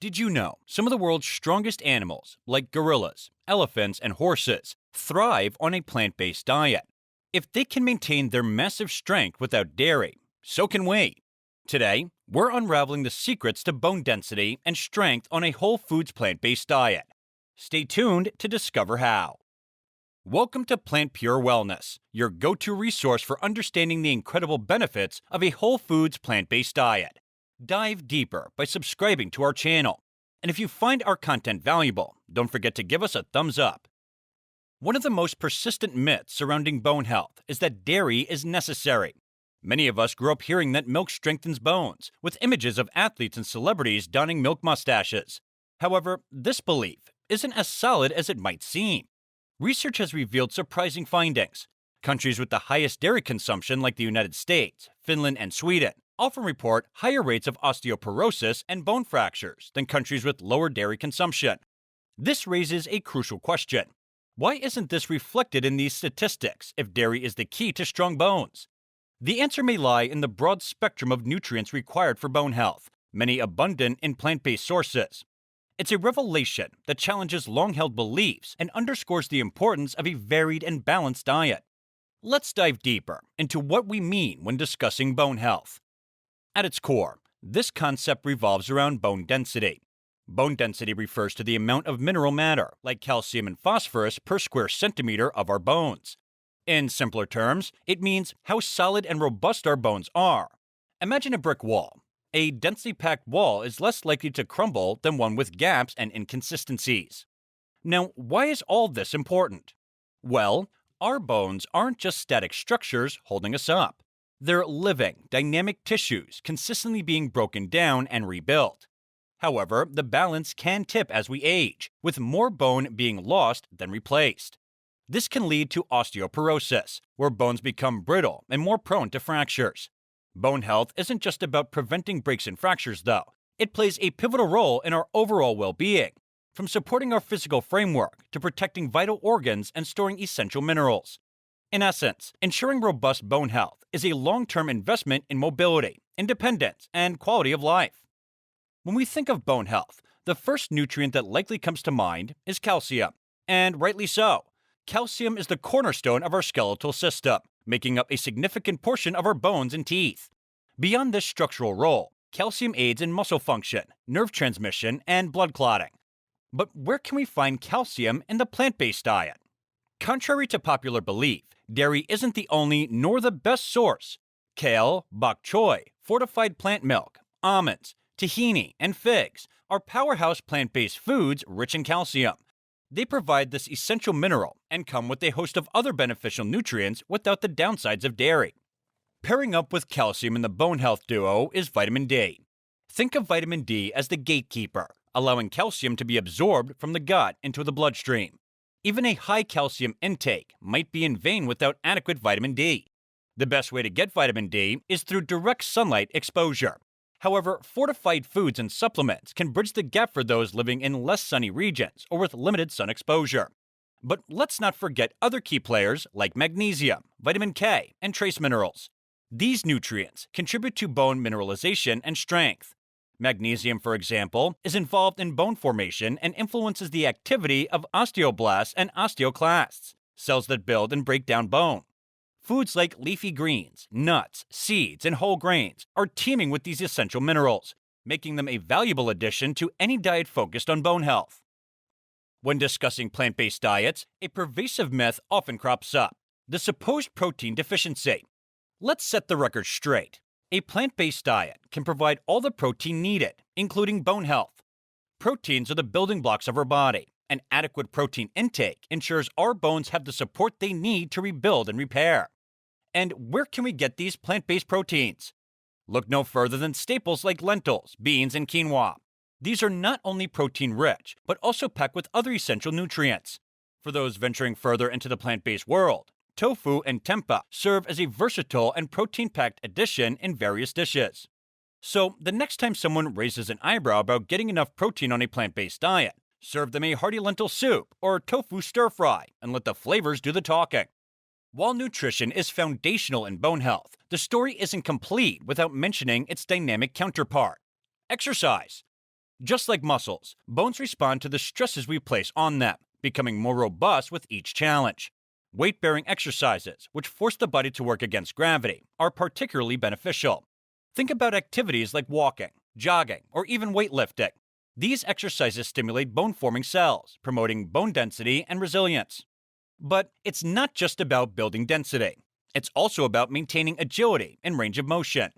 Did you know some of the world's strongest animals, like gorillas, elephants, and horses, thrive on a plant-based diet? If they can maintain their massive strength without dairy, so can we. Today, we're unraveling the secrets to bone density and strength on a whole foods plant-based diet. Stay tuned to discover how. Welcome to Plant Pure Wellness, your go-to resource for understanding the incredible benefits of a whole foods plant-based diet. Dive deeper by subscribing to our channel. And if you find our content valuable, don't forget to give us a thumbs up. One of the most persistent myths surrounding bone health is that dairy is necessary. Many of us grew up hearing that milk strengthens bones, with images of athletes and celebrities donning milk mustaches. However, this belief isn't as solid as it might seem. Research has revealed surprising findings. Countries with the highest dairy consumption, like the United States, Finland, and Sweden, often report higher rates of osteoporosis and bone fractures than countries with lower dairy consumption. This raises a crucial question. Why isn't this reflected in these statistics if dairy is the key to strong bones? The answer may lie in the broad spectrum of nutrients required for bone health, many abundant in plant-based sources. It's a revelation that challenges long-held beliefs and underscores the importance of a varied and balanced diet. Let's dive deeper into what we mean when discussing bone health. At its core, this concept revolves around bone density. Bone density refers to the amount of mineral matter, like calcium and phosphorus, per square centimeter of our bones. In simpler terms, it means how solid and robust our bones are. Imagine a brick wall. A densely packed wall is less likely to crumble than one with gaps and inconsistencies. Now, why is all this important? Well, our bones aren't just static structures holding us up. They're living, dynamic tissues consistently being broken down and rebuilt. However, the balance can tip as we age, with more bone being lost than replaced. This can lead to osteoporosis, where bones become brittle and more prone to fractures. Bone health isn't just about preventing breaks and fractures, though. It plays a pivotal role in our overall well-being, from supporting our physical framework to protecting vital organs and storing essential minerals. In essence, ensuring robust bone health is a long-term investment in mobility, independence, and quality of life. When we think of bone health, the first nutrient that likely comes to mind is calcium, and rightly so. Calcium is the cornerstone of our skeletal system, making up a significant portion of our bones and teeth. Beyond this structural role, calcium aids in muscle function, nerve transmission, and blood clotting. But where can we find calcium in the plant-based diet? Contrary to popular belief, dairy isn't the only nor the best source. Kale, bok choy, fortified plant milk, almonds, tahini, and figs are powerhouse plant-based foods rich in calcium. They provide this essential mineral and come with a host of other beneficial nutrients without the downsides of dairy. Pairing up with calcium in the bone health duo is vitamin D. Think of vitamin D as the gatekeeper, allowing calcium to be absorbed from the gut into the bloodstream. Even a high calcium intake might be in vain without adequate vitamin D. The best way to get vitamin D is through direct sunlight exposure. However, fortified foods and supplements can bridge the gap for those living in less sunny regions or with limited sun exposure. But let's not forget other key players like magnesium, vitamin K, and trace minerals. These nutrients contribute to bone mineralization and strength. Magnesium, for example, is involved in bone formation and influences the activity of osteoblasts and osteoclasts, cells that build and break down bone. Foods like leafy greens, nuts, seeds, and whole grains are teeming with these essential minerals, making them a valuable addition to any diet focused on bone health. When discussing plant-based diets, a pervasive myth often crops up: the supposed protein deficiency. Let's set the record straight. A plant-based diet can provide all the protein needed, including bone health. Proteins are the building blocks of our body, and adequate protein intake ensures our bones have the support they need to rebuild and repair. And where can we get these plant-based proteins? Look no further than staples like lentils, beans, and quinoa. These are not only protein-rich, but also packed with other essential nutrients. For those venturing further into the plant-based world, tofu and tempeh serve as a versatile and protein-packed addition in various dishes. So, the next time someone raises an eyebrow about getting enough protein on a plant-based diet, serve them a hearty lentil soup or tofu stir-fry and let the flavors do the talking. While nutrition is foundational in bone health, the story isn't complete without mentioning its dynamic counterpart: exercise. Just like muscles, bones respond to the stresses we place on them, becoming more robust with each challenge. Weight-bearing exercises, which force the body to work against gravity, are particularly beneficial. Think about activities like walking, jogging, or even weightlifting. These exercises stimulate bone-forming cells, promoting bone density and resilience. But it's not just about building density. It's also about maintaining agility and range of motion.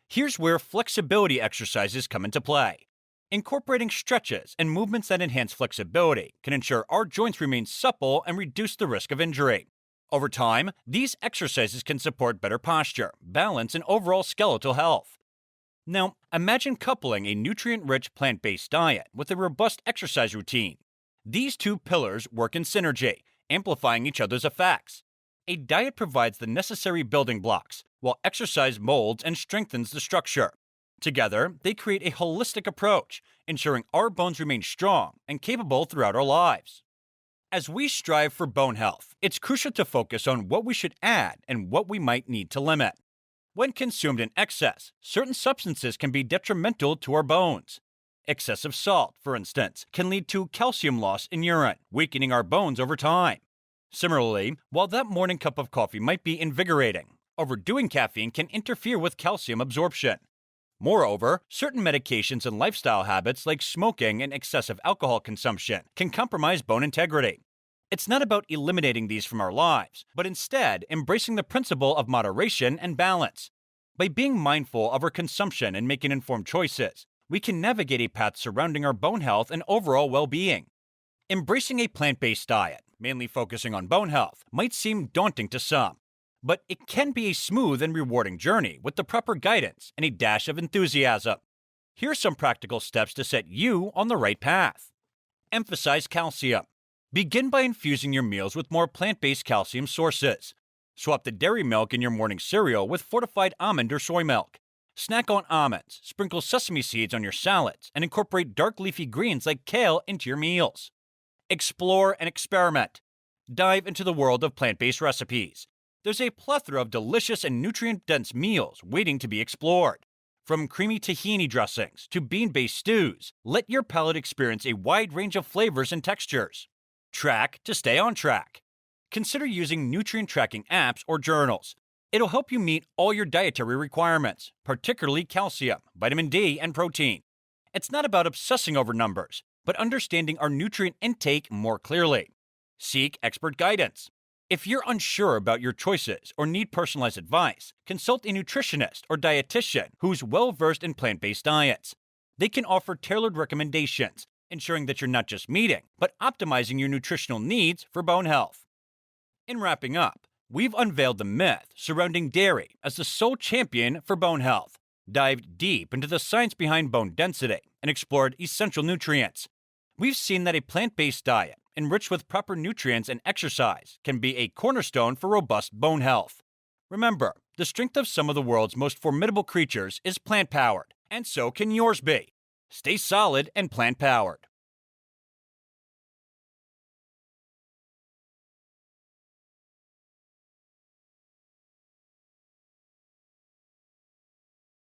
Here's where flexibility exercises come into play. Incorporating stretches and movements that enhance flexibility can ensure our joints remain supple and reduce the risk of injury. Over time, these exercises can support better posture, balance, and overall skeletal health. Now, imagine coupling a nutrient-rich plant-based diet with a robust exercise routine. These two pillars work in synergy, amplifying each other's effects. A diet provides the necessary building blocks, while exercise molds and strengthens the structure. Together, they create a holistic approach, ensuring our bones remain strong and capable throughout our lives. As we strive for bone health, it's crucial to focus on what we should add and what we might need to limit. When consumed in excess, certain substances can be detrimental to our bones. Excessive salt, for instance, can lead to calcium loss in urine, weakening our bones over time. Similarly, while that morning cup of coffee might be invigorating, overdoing caffeine can interfere with calcium absorption. Moreover, certain medications and lifestyle habits like smoking and excessive alcohol consumption can compromise bone integrity. It's not about eliminating these from our lives, but instead embracing the principle of moderation and balance. By being mindful of our consumption and making informed choices, we can navigate a path surrounding our bone health and overall well-being. Embracing a plant-based diet, mainly focusing on bone health, might seem daunting to some, but it can be a smooth and rewarding journey with the proper guidance and a dash of enthusiasm. Here are some practical steps to set you on the right path. Emphasize calcium. Begin by infusing your meals with more plant-based calcium sources. Swap the dairy milk in your morning cereal with fortified almond or soy milk. Snack on almonds, sprinkle sesame seeds on your salads, and incorporate dark leafy greens like kale into your meals. Explore and experiment. Dive into the world of plant-based recipes. There's a plethora of delicious and nutrient-dense meals waiting to be explored. From creamy tahini dressings to bean-based stews, let your palate experience a wide range of flavors and textures. Track to stay on track. Consider using nutrient tracking apps or journals. It'll help you meet all your dietary requirements, particularly calcium, vitamin D, and protein. It's not about obsessing over numbers, but understanding our nutrient intake more clearly. Seek expert guidance. If you're unsure about your choices or need personalized advice, consult a nutritionist or dietitian who's well-versed in plant-based diets. They can offer tailored recommendations, ensuring that you're not just meeting, but optimizing your nutritional needs for bone health. In wrapping up, we've unveiled the myth surrounding dairy as the sole champion for bone health, dived deep into the science behind bone density, and explored essential nutrients. We've seen that a plant-based diet, enriched with proper nutrients and exercise, can be a cornerstone for robust bone health. Remember, the strength of some of the world's most formidable creatures is plant-powered, and so can yours be. Stay solid and plant-powered.